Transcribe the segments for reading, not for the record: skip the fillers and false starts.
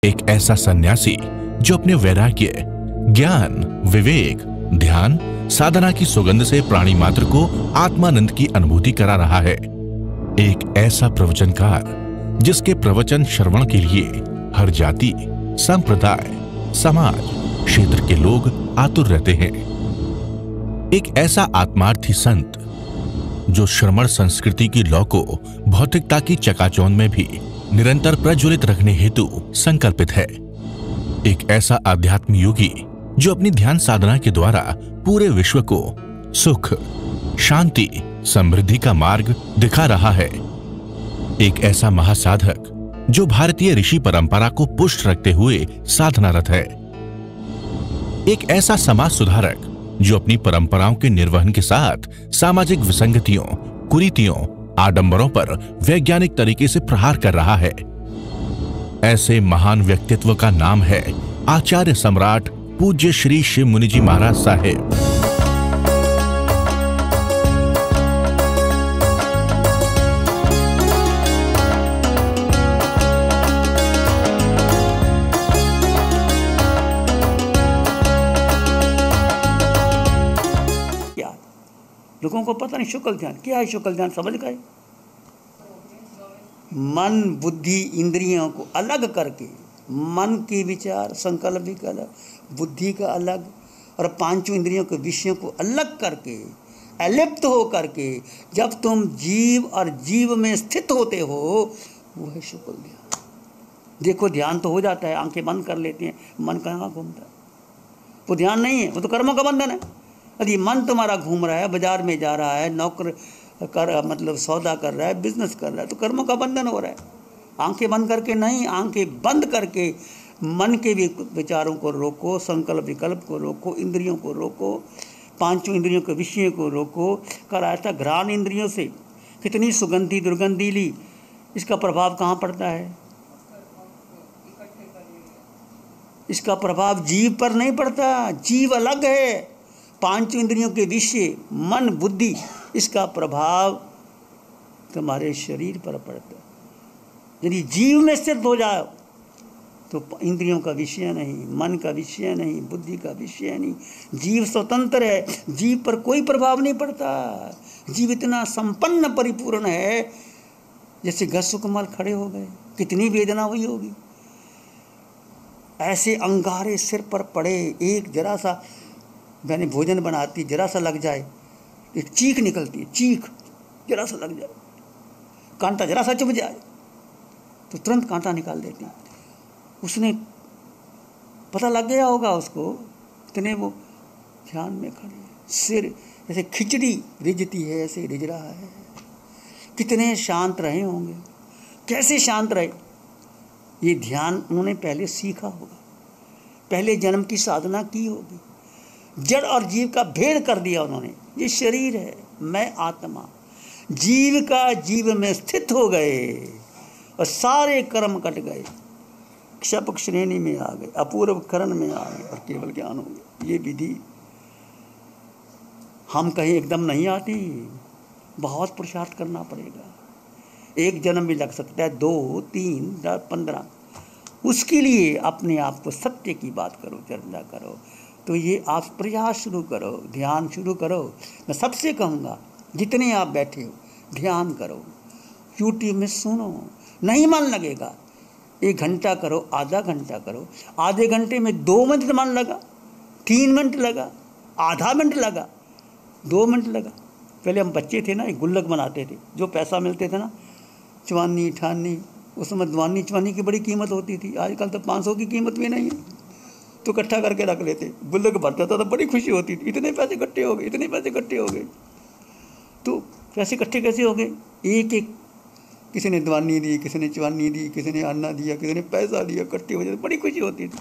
एक ऐसा सन्यासी जो अपने वैराग्य, ज्ञान, विवेक, ध्यान, साधना की सुगंध से प्राणी मात्र को आत्मानंद की अनुभूति करा रहा है। एक ऐसा प्रवचनकार जिसके प्रवचन श्रवण के लिए हर जाति, संप्रदाय, समाज, क्षेत्र के लोग आतुर रहते हैं। एक ऐसा आत्मार्थी संत जो श्रमण संस्कृति की लौ को भौतिकता की चकाचौंध में भी निरंतर प्रज्वलित रखने हेतु संकल्पित है। एक ऐसा आध्यात्म योगी जो अपनी ध्यान साधना के द्वारा पूरे विश्व को सुख, शांति, समृद्धि का मार्ग दिखा रहा है। एक ऐसा महासाधक जो भारतीय ऋषि परंपरा को पुष्ट रखते हुए साधनारत है। एक ऐसा समाज सुधारक जो अपनी परंपराओं के निर्वहन के साथ सामाजिक विसंगतियों, कुरीतियों, आडंबरों पर वैज्ञानिक तरीके से प्रहार कर रहा है। ऐसे महान व्यक्तित्व का नाम है आचार्य सम्राट पूज्य श्री शिव मुनि जी महाराज साहेब। लोगों को पता नहीं शुक्ल ध्यान क्या है। शुक्ल ध्यान समझ गए? मन, बुद्धि, इंद्रियों को अलग करके, मन के विचार, संकल्प भी का अलग, बुद्धि का अलग, और पांचों इंद्रियों के विषयों को अलग करके, अलिप्त हो करके जब तुम जीव और जीव में स्थित होते हो, वो है शुक्ल ध्यान। देखो ध्यान तो हो जाता है, आंखें बंद कर लेते हैं, मन कहाँ घूमता है? वो ध्यान नहीं है, वो तो कर्मों का बंधन है। यदि मन तुम्हारा घूम रहा है, बाजार में जा रहा है, नौकर कर मतलब सौदा कर रहा है, बिजनेस कर रहा है, तो कर्मों का बंधन हो रहा है। आंखें बंद करके नहीं, आंखें बंद करके मन के विचारों को रोको, संकल्प विकल्प को रोको, इंद्रियों को रोको, पांचों इंद्रियों के विषयों को रोको। कराया था घ्राण इंद्रियों से कितनी सुगंधी दुर्गंधी ली, इसका प्रभाव कहाँ पड़ता है? इसका प्रभाव जीव पर नहीं पड़ता। जीव अलग है, पांचों इंद्रियों के विषय, मन, बुद्धि, इसका प्रभाव तुम्हारे शरीर पर पड़ता है। यदि जीव में स्थित हो जाओ तो इंद्रियों का विषय नहीं, मन का विषय नहीं, बुद्धि का विषय नहीं, जीव स्वतंत्र है, जीव पर कोई प्रभाव नहीं पड़ता। जीव इतना संपन्न परिपूर्ण है जैसे घसुकमल खड़े हो गए, कितनी वेदना हुई होगी। ऐसे अंगारे सिर पर पड़े, एक जरा सा मैंने भोजन बनाती, जरा सा लग जाए, एक चीख निकलती है, चीख जरा सा लग जाए, कांटा जरा सा चुभ जाए तो तुरंत कांटा निकाल देती। उसने पता लग गया होगा उसको, इतने वो ध्यान में खड़े, सिर जैसे खिचड़ी रिझती है ऐसे रिझ रहा है। कितने शांत रहे होंगे, कैसे शांत रहे? ये ध्यान उन्होंने पहले सीखा होगा, पहले जन्म की साधना की होगी, जड़ और जीव का भेद कर दिया उन्होंने। ये शरीर है, मैं आत्मा, जीव का जीव में स्थित हो गए और सारे कर्म कट गए, क्षपक श्रेणी में आ गए, अपूर्व करण में आ गए और केवल ज्ञान हो गया। ये विधि हम कहीं एकदम नहीं आती, बहुत पुरुषार्थ करना पड़ेगा। एक जन्म भी लग सकता है, 2, 3, 10, 15। उसके लिए अपने आप को सत्य की बात करो, चर्चा करो। तो ये आप प्रयास शुरू करो, ध्यान शुरू करो। मैं सबसे कहूँगा जितने आप बैठे हो ध्यान करो, यूट्यूब में सुनो, नहीं मन लगेगा 1 घंटा करो, आधा घंटा करो, आधे घंटे में 2 मिनट मन लगा, 3 मिनट लगा, आधा मिनट लगा, 2 मिनट लगा। पहले हम बच्चे थे ना, एक गुल्लक बनाते थे, जो पैसा मिलते थे ना, चवानी ठानी, उस समय दवानी चवानी की बड़ी कीमत होती थी। आजकल तो 500 की कीमत भी नहीं है, तो इकट्ठा करके रख लेते, गुल्लक भरता था तो बड़ी खुशी होती थी, इतने पैसे इकट्ठे हो गए, इतने पैसे इकट्ठे हो गए। तो पैसे इकट्ठे कैसे हो गए? एक एक, किसी ने दवानी दी, किसी ने चवानी दी, किसी ने अन्ना दिया, किसी ने पैसा दिया, इकट्ठे हो जाते, बड़ी खुशी होती थी।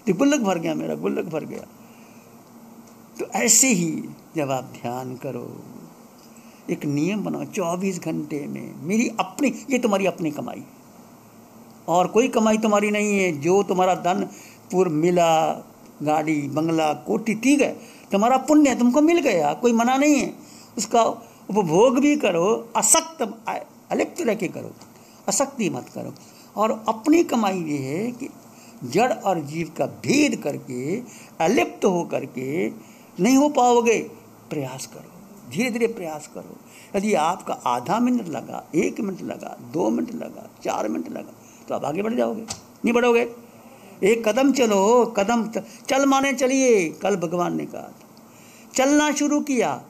तो गुल्लक भर गया, मेरा गुल्लक भर गया। तो ऐसे ही जब आप ध्यान करो, एक नियम बनाओ, 24 घंटे में मेरी अपनी, ये तुम्हारी अपनी कमाई और कोई कमाई तुम्हारी नहीं है। जो तुम्हारा धन पूर्व मिला, गाड़ी, बंगला, कोठी, ठीक है, तुम्हारा पुण्य है, तुमको मिल गया, कोई मना नहीं है। उसका उपभोग भी करो, असक्त अलिप्त रह के करो, असक्ति मत करो। और अपनी कमाई ये है कि जड़ और जीव का भेद करके, अलिप्त हो करके नहीं हो पाओगे। प्रयास करो, धीरे धीरे प्रयास करो। यदि आपका आधा मिनट लगा, 1 मिनट लगा, 2 मिनट लगा, 4 मिनट लगा, तो आप आगे बढ़ जाओगे। नहीं बढ़ोगे, एक कदम चलो, कदम चल माने चलिए। कल भगवान ने कहा था, चलना शुरू किया।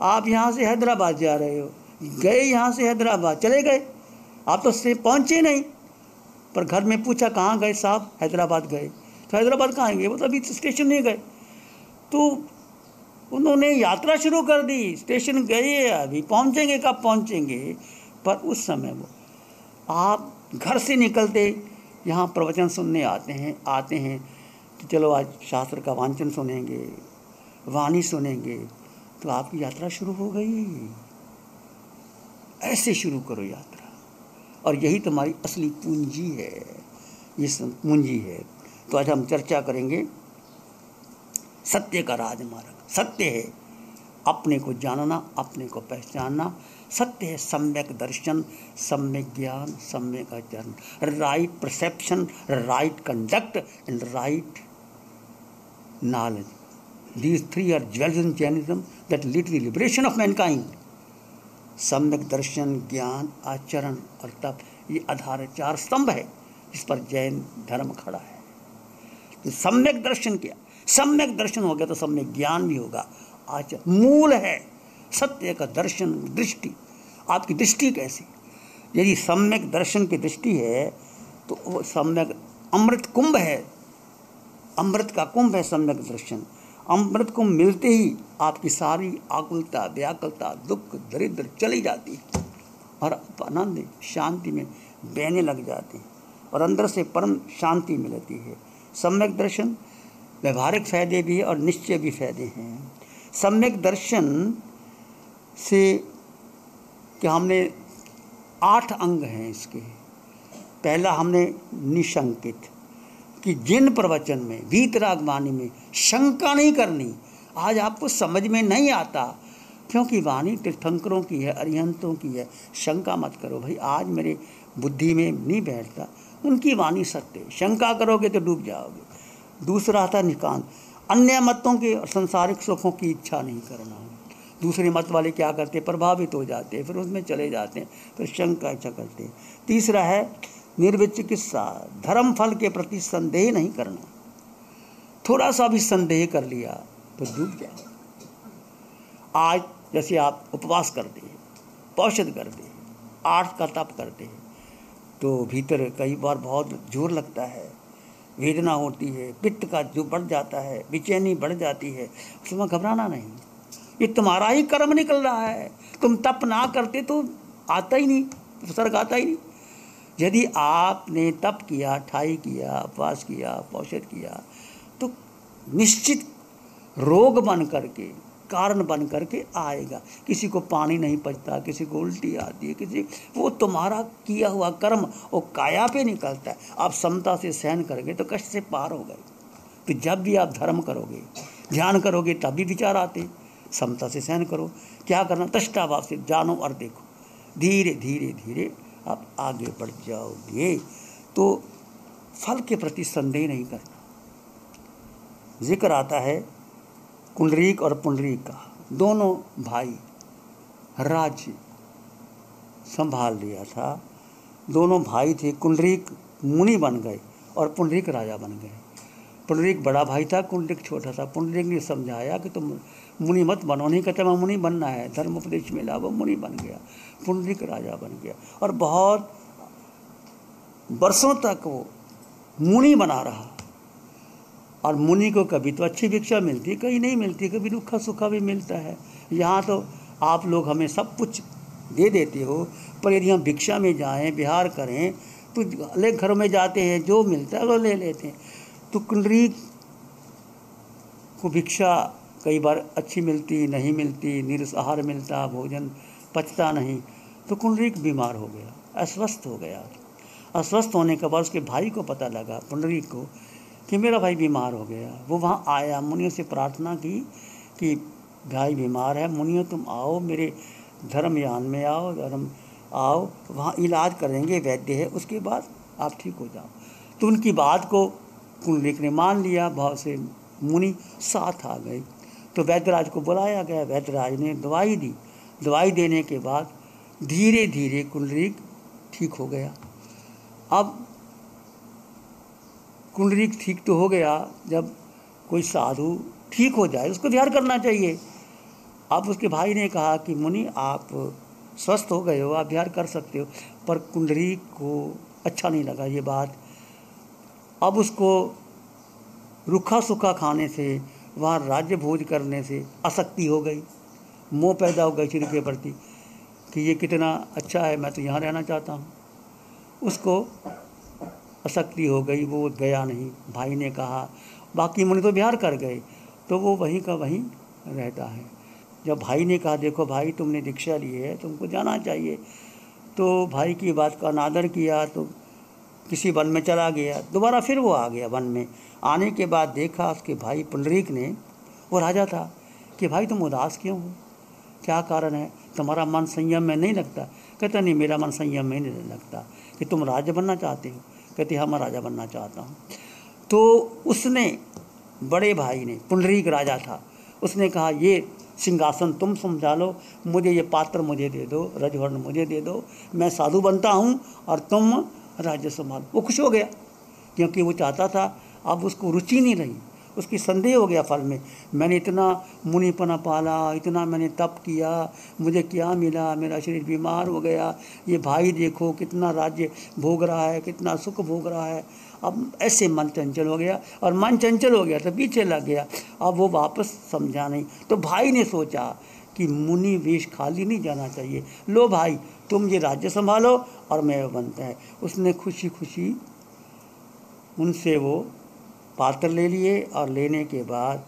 आप यहाँ से हैदराबाद जा रहे हो, गए यहाँ से हैदराबाद, चले गए, आप तो से पहुँचे नहीं। पर घर में पूछा कहाँ गए साहब, हैदराबाद गए। तो हैदराबाद कहाँ गए, वो तो अभी स्टेशन नहीं गए। तो उन्होंने यात्रा शुरू कर दी, स्टेशन गए, अभी पहुँचेंगे, कब पहुँचेंगे। पर उस समय वो आप घर से निकलते यहाँ प्रवचन सुनने आते हैं कि चलो आज शास्त्र का वांचन सुनेंगे, वाणी सुनेंगे, तो आपकी यात्रा शुरू हो गई। ऐसे शुरू करो यात्रा, और यही तुम्हारी असली पूंजी है, ये पूंजी है। तो आज हम चर्चा करेंगे सत्य का राजमार्ग। सत्य है अपने को जानना, अपने को पहचानना। सत्य है सम्यक दर्शन, सम्यक ज्ञान, सम्यक आचरण, right perception, right conduct and right knowledge. These 3 are jewels in Jainism that lead to the liberation of mankind. सम्यक दर्शन, ज्ञान, आचरण और तप, ये आधार है, 4 स्तंभ है जिस पर जैन धर्म खड़ा है। तो सम्यक दर्शन क्या, सम्यक दर्शन हो गया तो सम्यक ज्ञान भी होगा। आचरण मूल है सत्य का दर्शन, दृष्टि। आपकी दृष्टि कैसी, यदि सम्यक दर्शन की दृष्टि है तो वो सम्यक अमृत कुंभ है, अमृत का कुंभ है सम्यक दर्शन। अमृत को मिलते ही आपकी सारी आकुलता, व्याकुलता, दुख, दरिद्र चली जाती है और आप आनंद, शांति में बहने लग जाते हैं और अंदर से परम शांति मिलती है। सम्यक दर्शन व्यवहारिक फायदे भी और निश्चय भी फायदे हैं। सम्यक दर्शन से क्या, हमने 8 अंग हैं इसके। पहला हमने निशंकित, कि जिन प्रवचन में, वीतराग वाणी में शंका नहीं करनी। आज आपको समझ में नहीं आता क्योंकि वाणी तीर्थंकरों की है, अरिहंतों की है। शंका मत करो भाई, आज मेरे बुद्धि में नहीं बैठता, उनकी वाणी सत्य। शंका करोगे तो डूब जाओगे। दूसरा आता निकांत, अन्य मतों के और संसारिक सुखों की इच्छा नहीं करना। दूसरे मत वाले क्या करते, प्रभावित हो जाते हैं, फिर उसमें चले जाते हैं, फिर शंका इच्छा करते हैं। तीसरा है निर्विचिकित्सा, धर्म फल के प्रति संदेह नहीं करना। थोड़ा सा भी संदेह कर लिया तो डूब जाए। आज जैसे आप उपवास करते हैं, पौषध करते हैं, 8 का तप करते हैं, तो भीतर कई बार बहुत जोर लगता है, वेदना होती है, पित्त का जो बढ़ जाता है, बेचैनी बढ़ जाती है। उसमें घबराना नहीं, ये तुम्हारा ही कर्म निकल रहा है। तुम तप ना करते तो आता ही नहीं, उपसर्ग आता ही नहीं। यदि आपने तप किया, ठाई किया, उपवास किया, पौषध किया, तो निश्चित रोग बन करके, कारण बन करके आएगा। किसी को पानी नहीं पचता, किसी को उल्टी आती है, किसी, वो तुम्हारा किया हुआ कर्म वो काया पे निकलता है। आप समता से सहन करोगे तो कष्ट से पार हो गए। तो जब भी आप धर्म करोगे, ध्यान करोगे, तब भी विचार आते, समता से सहन करो। क्या करना, तष्टाभाव से जानो और देखो, धीरे धीरे धीरे आप आगे बढ़ जाओगे। तो फल के प्रति संदेह नहीं करना। जिक्र आता है कुंडरीक और पुंडरीक का, दोनों भाई राज्य संभाल लिया था। दोनों भाई थे, कुंडरीक मुनि बन गए और पुंडरीक राजा बन गए। पुंडरीक बड़ा भाई था, कुंडरीक छोटा था। पुंडरीक ने समझाया कि तुम मुनि मत बनो, नहीं कहते मैं मुनि बनना है, धर्म उपदेश मिला, वो मुनि बन गया, पुंडरीक राजा बन गया और बहुत वर्षों तक वो मुनि बना रहा। और मुनि को कभी तो अच्छी भिक्षा मिलती, कहीं नहीं मिलती, कभी रुखा सूखा भी मिलता है। यहाँ तो आप लोग हमें सब कुछ दे देते हो, पर यदि हम भिक्षा में जाएं, विहार करें, तो अलग घरों में जाते हैं, जो मिलता है वो ले लेते हैं। तो कुंडरीक को भिक्षा कई बार अच्छी मिलती, नहीं मिलती, निरसहार मिलता, भोजन पचता नहीं, तो कुंडरीक बीमार हो गया, अस्वस्थ हो गया। अस्वस्थ होने के बाद उसके भाई को पता लगा, पुंडरीक को, कि मेरा भाई बीमार हो गया। वो वहाँ आया, मुनियों से प्रार्थना की कि भाई बीमार है, मुनियों तुम आओ, मेरे धर्मयान में आओ, धर्म आओ, वहाँ इलाज करेंगे, वैद्य है, उसके बाद आप ठीक हो जाओ। तो उनकी बात को कुंडलिक ने मान लिया। बहुत से मुनि साथ आ गए। तो वैद्यराज को बुलाया गया। वैद्यराज ने दवाई दी। दवाई देने के बाद धीरे धीरे कुंडलिक ठीक हो गया। अब कुंडलिक ठीक तो हो गया। जब कोई साधु ठीक हो जाए उसको ध्यान करना चाहिए। अब उसके भाई ने कहा कि मुनि आप स्वस्थ हो गए हो, आप ध्यान कर सकते हो। पर कुंडलिक को अच्छा नहीं लगा ये बात। अब उसको रूखा सूखा खाने से, वहाँ राज्य भोज करने से आसक्ति हो गई, मोह पैदा हो गई शरीर के प्रति कि ये कितना अच्छा है, मैं तो यहाँ रहना चाहता हूँ। उसको आसक्ति हो गई, वो गया नहीं। भाई ने कहा, बाकी मुनि तो बिहार कर गए, तो वो वहीं का वहीं रहता है। जब भाई ने कहा देखो भाई तुमने दीक्षा ली है, तुमको जाना चाहिए, तो भाई की बात का अनादर किया तो किसी वन में चला गया। दोबारा फिर वो आ गया वन में। आने के बाद देखा उसके भाई पुंडरीक ने, वो राजा था, कि भाई तुम उदास क्यों हो, क्या कारण है, तुम्हारा मन संयम में नहीं लगता? कहता नहीं मेरा मन संयम में नहीं लगता। कि तुम राजा बनना चाहते हो? कहते हाँ मैं राजा बनना चाहता हूँ। तो उसने, बड़े भाई ने, पुंडरीक राजा था, उसने कहा ये सिंहासन तुम संभालो, मुझे ये पात्र मुझे दे दो, रजवर्ण मुझे दे दो, मैं साधु बनता हूँ और तुम राज्य संभालो। वो खुश हो गया क्योंकि वो चाहता था। अब उसको रुचि नहीं रही, उसकी संदेह हो गया फल में। मैंने इतना मुनिपना पाला, इतना मैंने तप किया, मुझे क्या मिला, मेरा शरीर बीमार हो गया। ये भाई देखो कितना राज्य भोग रहा है, कितना सुख भोग रहा है। अब ऐसे मन चंचल हो गया, और मन चंचल हो गया तो पीछे लग गया। अब वो वापस समझा नहीं। तो भाई ने सोचा कि मुनि वेश खाली नहीं जाना चाहिए, लो भाई तुम ये राज्य संभालो और मैं बनता है। उसने खुशी खुशी उनसे वो पात्र ले लिए, और लेने के बाद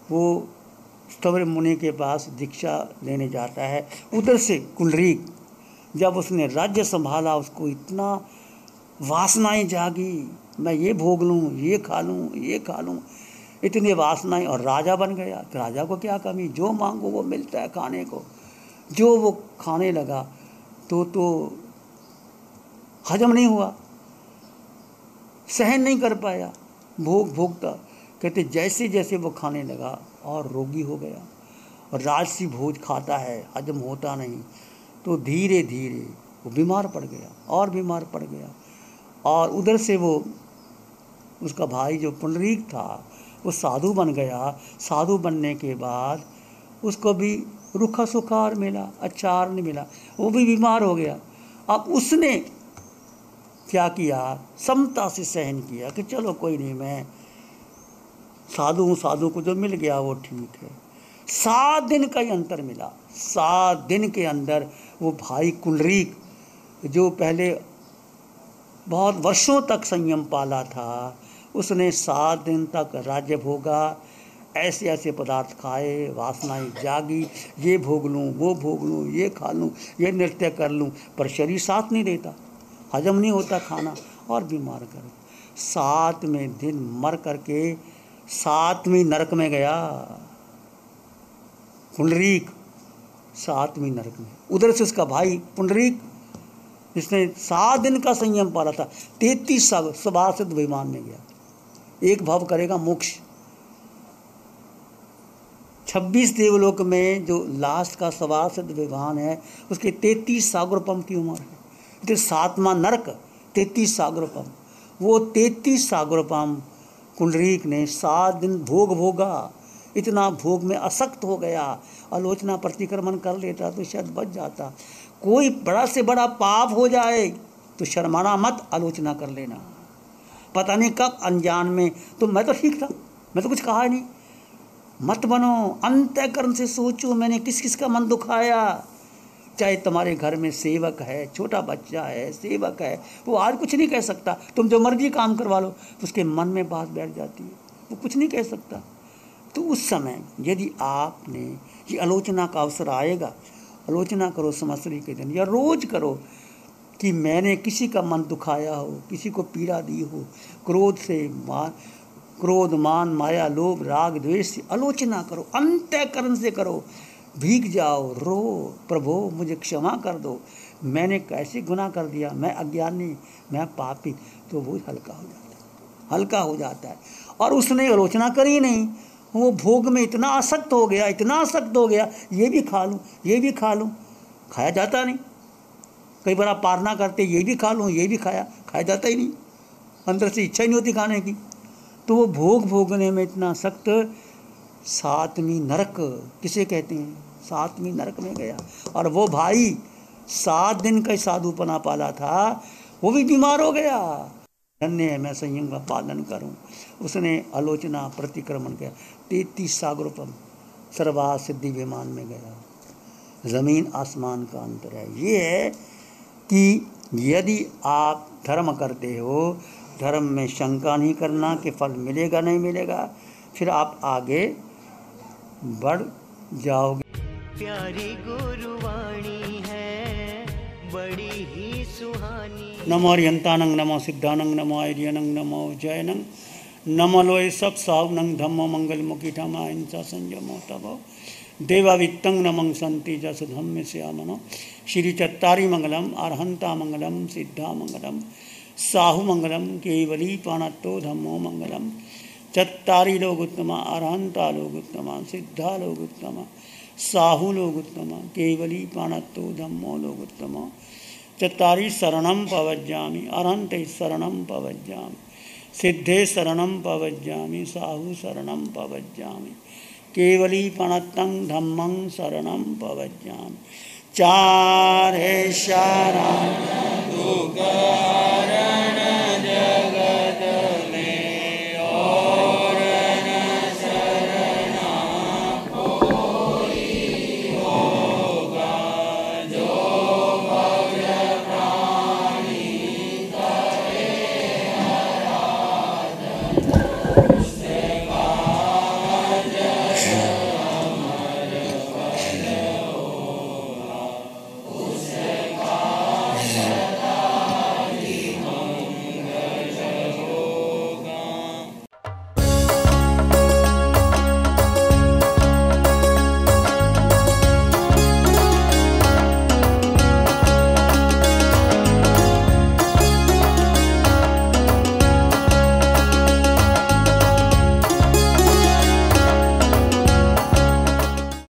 वो स्थवर मुनि के पास दीक्षा लेने जाता है। उधर से कुंडलीक जब उसने राज्य संभाला, उसको इतना वासनाएं जागी, मैं ये भोग लूँ, ये खा लूँ, ये खा लूँ, इतनी वासनाएं, और राजा बन गया। तो राजा को क्या कमी, जो मांगो वो मिलता है खाने को। जो वो खाने लगा तो हजम नहीं हुआ, सहन नहीं कर पाया, भोगता। कहते जैसे जैसे वो खाने लगा और रोगी हो गया, और राजसी भोज खाता है, हजम होता नहीं, तो धीरे धीरे वो बीमार पड़ गया और बीमार पड़ गया। और उधर से वो उसका भाई जो पुंडरीक था वो साधु बन गया। साधु बनने के बाद उसको भी रूखा सूखा मिला, अचार नहीं मिला, वो भी बीमार हो गया। अब उसने क्या किया, समता से सहन किया कि चलो कोई नहीं, मैं साधु हूँ, साधु को जो मिल गया वो ठीक है। 7 दिन का ही अंतर मिला। 7 दिन के अंदर वो भाई कुंडलीक जो पहले बहुत वर्षों तक संयम पाला था, उसने 7 दिन तक राज्य भोगा, ऐसे ऐसे पदार्थ खाए, वासनाएं जागी, ये भोग लूँ, वो भोग लूँ, ये खा लूँ, ये नृत्य कर लूँ, पर शरीर साथ नहीं देता, हजम नहीं होता खाना, और बीमार कर। 7वें दिन मर करके 7वीं नरक में गया कुंडलीक, 7वीं नरक में। उधर से उसका भाई पुंडरीक जिसने 7 दिन का संयम पाला था, 33 सभासिद्ध विमान में गया। एक भाव करेगा मोक्ष। 26 देवलोक में जो लास्ट का सभासिद्ध विमान है, उसके 33 सागरोपम की उम्र है। तो 7वां नरक 33 सागरोपम। वो 33 सागरोपम कुंडलीक ने 7 दिन भोगा। इतना भोग में आसक्त हो गया, आलोचना प्रतिक्रमण कर लेता तो शायद बच जाता। कोई बड़ा से बड़ा पाप हो जाए तो शर्माना मत, आलोचना कर लेना। पता नहीं कब अनजान में, तो मैं तो ठीक था, मैं तो कुछ कहा ही नहीं। मत बनो, अंतःकरण से सोचो मैंने किस किस का मन दुखाया। चाहे तुम्हारे घर में सेवक है, छोटा बच्चा है, सेवक है, वो आज कुछ नहीं कह सकता। तुम जो मर्जी काम करवा लो, उसके मन में बात बैठ जाती है, वो कुछ नहीं कह सकता। तो उस समय यदि आपने ये आलोचना का अवसर आएगा, आलोचना करो संवत्सरी के दिन, या रोज करो कि मैंने किसी का मन दुखाया हो, किसी को पीड़ा दी हो, क्रोध मान माया लोभ राग द्वेष से आलोचना करो, अंतःकरण से करो, भीग जाओ, रो, प्रभु मुझे क्षमा कर दो, मैंने कैसे गुनाह कर दिया, मैं अज्ञानी, मैं पापी, तो वो हल्का हो जाता है, हल्का हो जाता है। और उसने आलोचना करी नहीं, वो भोग में इतना आसक्त हो गया, इतना आसक्त हो गया, ये भी खा लूँ, ये भी खा लूँ, खाया जाता नहीं। कई बार आप पारना करते, ये भी खा लूँ, ये भी खाया जाता ही नहीं, अंदर से इच्छा ही नहीं होती खाने की। तो वो भोग भोगने में इतना सख्त, सातवीं नरक किसे कहते हैं, सातवीं नरक में गया। और वो भाई 7 दिन का साधुपना पाला था, वो भी बीमार हो गया। धन्य है मैं संयम का पालन करूं। उसने आलोचना प्रतिक्रमण किया, 33 सागरोपम सर्वा सिद्धि विमान में गया। ज़मीन आसमान का अंतर है। ये है कि यदि आप धर्म करते हो, धर्म में शंका नहीं करना कि फल मिलेगा नहीं मिलेगा, फिर आप आगे बढ़ जाओगे। प्यारी गुरुवाणी है बड़ी ही सुहानी। नमो अरिहंतानंग, नमो सिद्धानंग, नमो आर्यनंग, नमो जयनंग, नमो लोय सब सावनंग, धम्मो मंगल मुखी धमा हिंसा संयमो तभो देवावित्तं नमं संति जस धम्म श्यामनो। श्री चत्तारी मंगलम, अरहंता मंगलम, सिद्धा मंगलम, साहु मंगलम, केवली पाणत्तो धम्मो मंगलम। चत्तारी लोग उत्तमा, अरहंता लोग उत्तमा, सिद्धा लोग उत्तमा, साहु लोग उत्तमा, केवली पाणत्तो धम्मो लोग उत्तमा। चत्तारी शरणं पवज्जामि, अरहंते शरणं पवज्जामि, सिद्धे शरणं पवज्जामि, साहु शरणं पवज्जामि, केवली पणत्तं धम्मं शरणं पवज्जामि। चार है शरण दुःखहरण जगत में, और न शरणा कोई होगा, जो भज प्राणी करे आराधन।